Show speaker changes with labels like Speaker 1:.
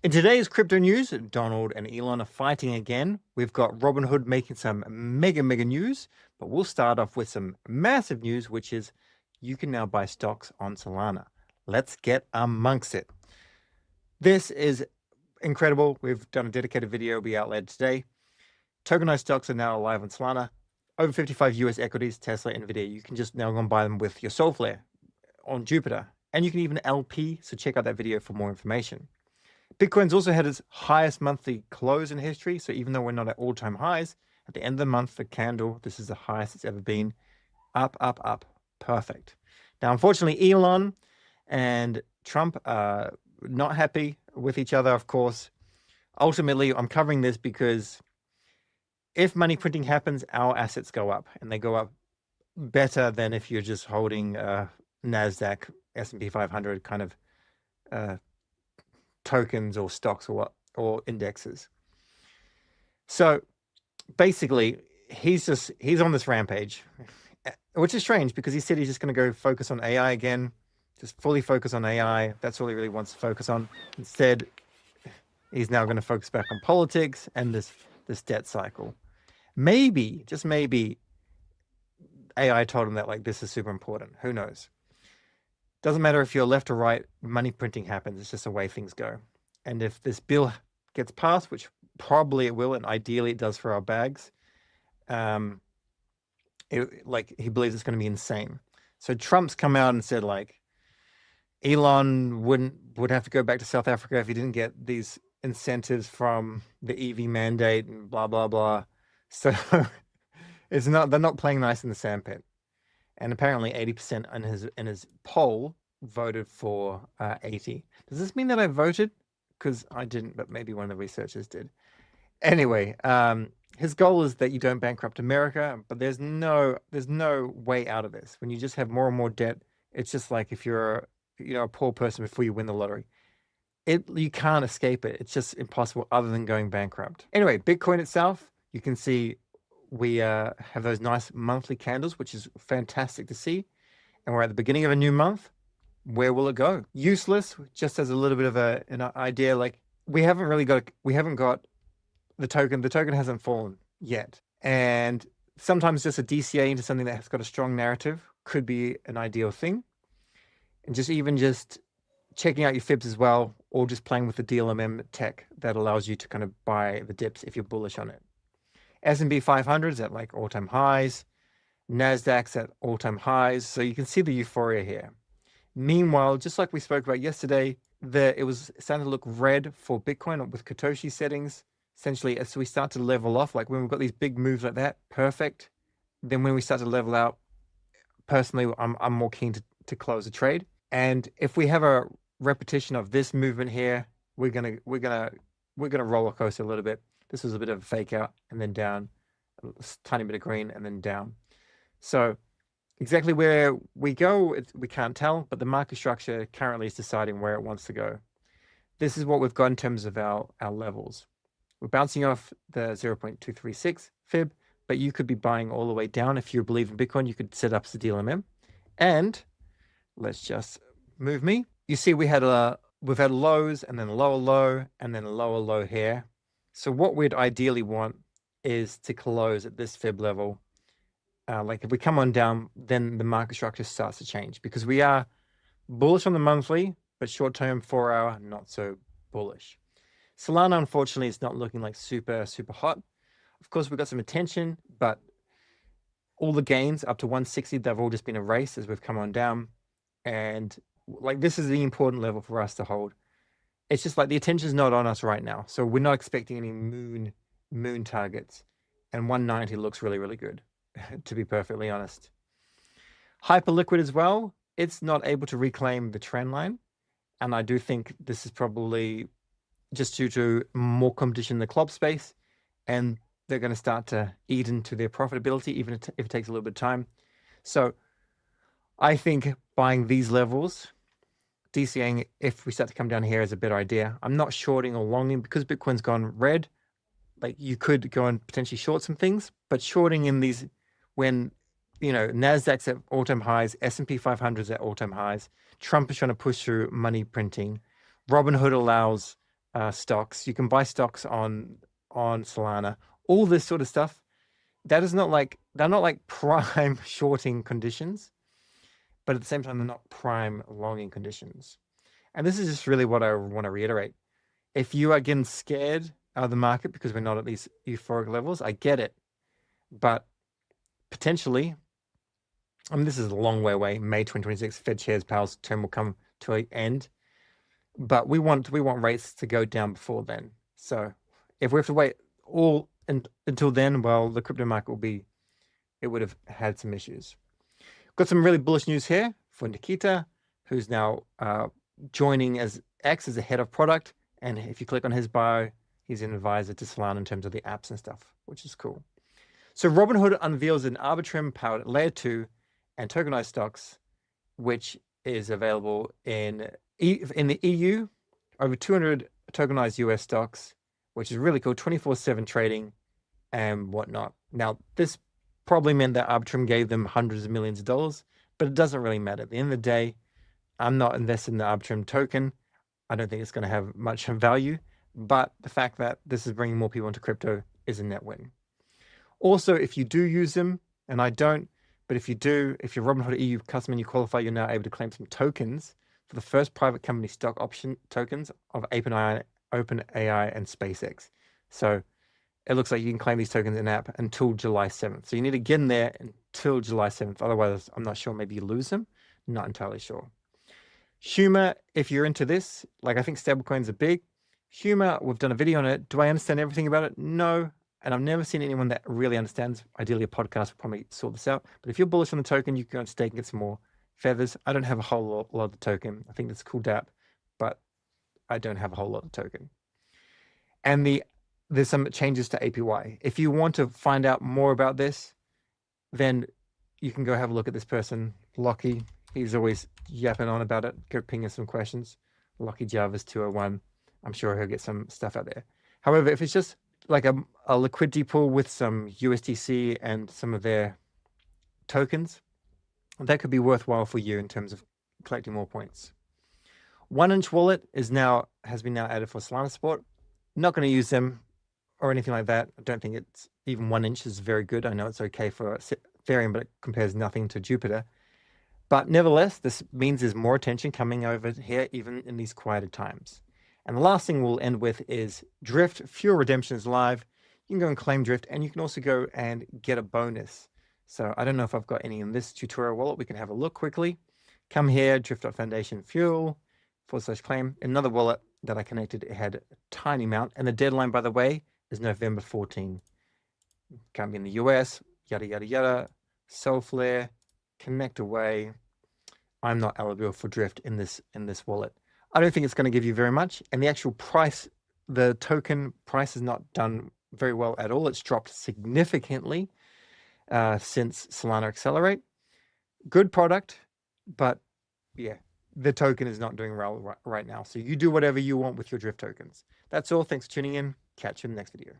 Speaker 1: In today's crypto news, Donald and Elon are fighting again. We've got Robinhood making some mega news, but we'll start off with some massive news, which is you can now buy stocks on Solana. Let's get amongst it. This is incredible. We've done a dedicated video, be out later today. Tokenized stocks are now live on Solana. Over 55 US equities, Tesla, Nvidia. You can just now go and buy them with your Solflare on Jupiter. And you can even LP, so check out that video for more information. Bitcoin's also had its highest monthly close in history. So even though we're not at all-time highs, at the end of the month, the candle, this is the highest it's ever been. Up. Perfect. Now, unfortunately, Elon and Trump are not happy with each other, of course. Ultimately, I'm covering this because if money printing happens, our assets go up, and they go up better than if you're just holding NASDAQ, S&P 500 kind of tokens or stocks or indexes. So basically, he's on this rampage, which is strange because he said he's just going to go focus on AI again, just fully focus on AI. That's all he really wants to focus on. Instead, he's now going to focus back on politics and this debt cycle. Maybe, just maybe, AI told him that like this is super important. Who knows? Doesn't matter if you're left or right, money printing happens. It's just the way things go. And if this bill gets passed, which probably it will, and ideally it does for our bags, he believes it's going to be insane. So Trump's come out and said like, Elon would have to go back to South Africa if he didn't get these incentives from the EV mandate and blah blah blah. So they're not playing nice in the sandpit. And apparently 80% in his poll voted for 80. Does this mean that I voted? Because I didn't, but maybe one of the researchers did. Anyway, his goal is that you don't bankrupt America, but there's no way out of this. When you just have more and more debt, it's just like if you're a poor person before you win the lottery. You can't escape it. It's just impossible other than going bankrupt. Anyway, Bitcoin itself, you can see we have those nice monthly candles, which is fantastic to see. And we're at the beginning of a new month. Where will it go? Useless, just as a little bit of an idea. Like we haven't got the token. The token hasn't fallen yet. And sometimes just a DCA into something that has got a strong narrative could be an ideal thing. And just checking out your fibs as well, or just playing with the DLMM tech that allows you to kind of buy the dips if you're bullish on it. S&P 500 is at like all-time highs. NASDAQ's at all-time highs. So you can see the euphoria here. Meanwhile, just like we spoke about yesterday, it was starting to look red for Bitcoin with Katoshi settings. Essentially, as we start to level off, like when we've got these big moves like that, perfect. Then when we start to level out, personally, I'm more keen to close a trade. And if we have a repetition of this movement here, we're gonna roller coaster a little bit. This was a bit of a fake out and then down, a tiny bit of green and then down. So exactly where we go, we can't tell, but the market structure currently is deciding where it wants to go. This is what we've got in terms of our levels. We're bouncing off the 0.236 fib, but you could be buying all the way down. If you believe in Bitcoin, you could set up the DLMM. And let's just move me. You see we've had lows and then a lower low and then a lower low here. So what we'd ideally want is to close at this fib level. Like if we come on down, then the market structure starts to change because we are bullish on the monthly, but short-term 4-hour, not so bullish. Solana, unfortunately, is not looking like super hot. Of course, we've got some attention, but all the gains up to 160, they've all just been erased as we've come on down. And like this is the important level for us to hold. It's just like the attention's not on us right now. So we're not expecting any moon targets. And 190 looks really good, to be perfectly honest. Hyperliquid as well, it's not able to reclaim the trend line. And I do think this is probably just due to more competition in the club space. And they're going to start to eat into their profitability, even if it takes a little bit of time. So I think buying these levels, DCAing if we start to come down here is a better idea. I'm not shorting or longing because Bitcoin's gone red. Like you could go and potentially short some things, but shorting in these when, NASDAQ's at all-time highs, S&P 500's at all-time highs. Trump is trying to push through money printing. Robinhood allows stocks. You can buy stocks on Solana. All this sort of stuff. That is not like, they're not like prime shorting conditions, but at the same time, they're not prime longing conditions. And this is just really what I want to reiterate. If you are getting scared of the market because we're not at these euphoric levels, I get it. But potentially, I mean, this is a long way away. May 2026, Fed Chair's Powell's term will come to an end. But we want rates to go down before then. So if we have to wait until then, well, the crypto market would have had some issues. Got some really bullish news here for Nikita, who's now joining as X as a head of product. And if you click on his bio, he's an advisor to Solana in terms of the apps and stuff, which is cool. So Robinhood unveils an Arbitrum-powered Layer 2 and tokenized stocks, which is available in the EU, over 200 tokenized US stocks, which is really cool, 24/7 trading and whatnot. Now, this probably meant that Arbitrum gave them hundreds of millions of dollars, but it doesn't really matter. At the end of the day, I'm not invested in the Arbitrum token. I don't think it's going to have much value, but the fact that this is bringing more people into crypto is a net win. Also, if you do use them, and I don't, but if you do, if you're Robinhood EU customer and you qualify, you're now able to claim some tokens for the first private company stock option tokens of OpenAI and SpaceX. So it looks like you can claim these tokens in app until July 7th. So you need to get in there until July 7th. Otherwise, I'm not sure, maybe you lose them. Not entirely sure. Humor, if you're into this, like I think stablecoins are big. Humor, we've done a video on it. Do I understand everything about it? No. And I've never seen anyone that really understands. Ideally, a podcast will probably sort this out. But if you're bullish on the token, you can go and stake and get some more feathers. I don't have a whole lot of the token. I think that's a cool dApp, but I don't have a whole lot of token. And there's some changes to APY. If you want to find out more about this, then you can go have a look at this person, Lockie. He's always yapping on about it. Go ping us some questions. Lockie Jarvis 201. I'm sure he'll get some stuff out there. However, if it's just like a liquidity pool with some USDC and some of their tokens, that could be worthwhile for you in terms of collecting more points. 1inch wallet has been now added for Solana Support. Not going to use them or anything like that. I don't think it's even 1inch is very good. I know it's okay for Ethereum, but it compares nothing to Jupiter. But nevertheless, this means there's more attention coming over here, even in these quieter times. And the last thing we'll end with is Drift. Fuel redemption is live. You can go and claim Drift, and you can also go and get a bonus. So I don't know if I've got any in this tutorial wallet. We can have a look quickly. Come here, Drift.Foundation Fuel, /claim. Another wallet that I connected, it had a tiny amount. And the deadline, by the way, is November 14. Can't be in the US, yada, yada, yada. Solflare, connect away. I'm not eligible for Drift in this wallet. I don't think it's going to give you very much. And the actual price, the token price has not done very well at all. It's dropped significantly since Solana Accelerate. Good product, but yeah, the token is not doing well right now. So you do whatever you want with your Drift tokens. That's all. Thanks for tuning in. Catch you in the next video.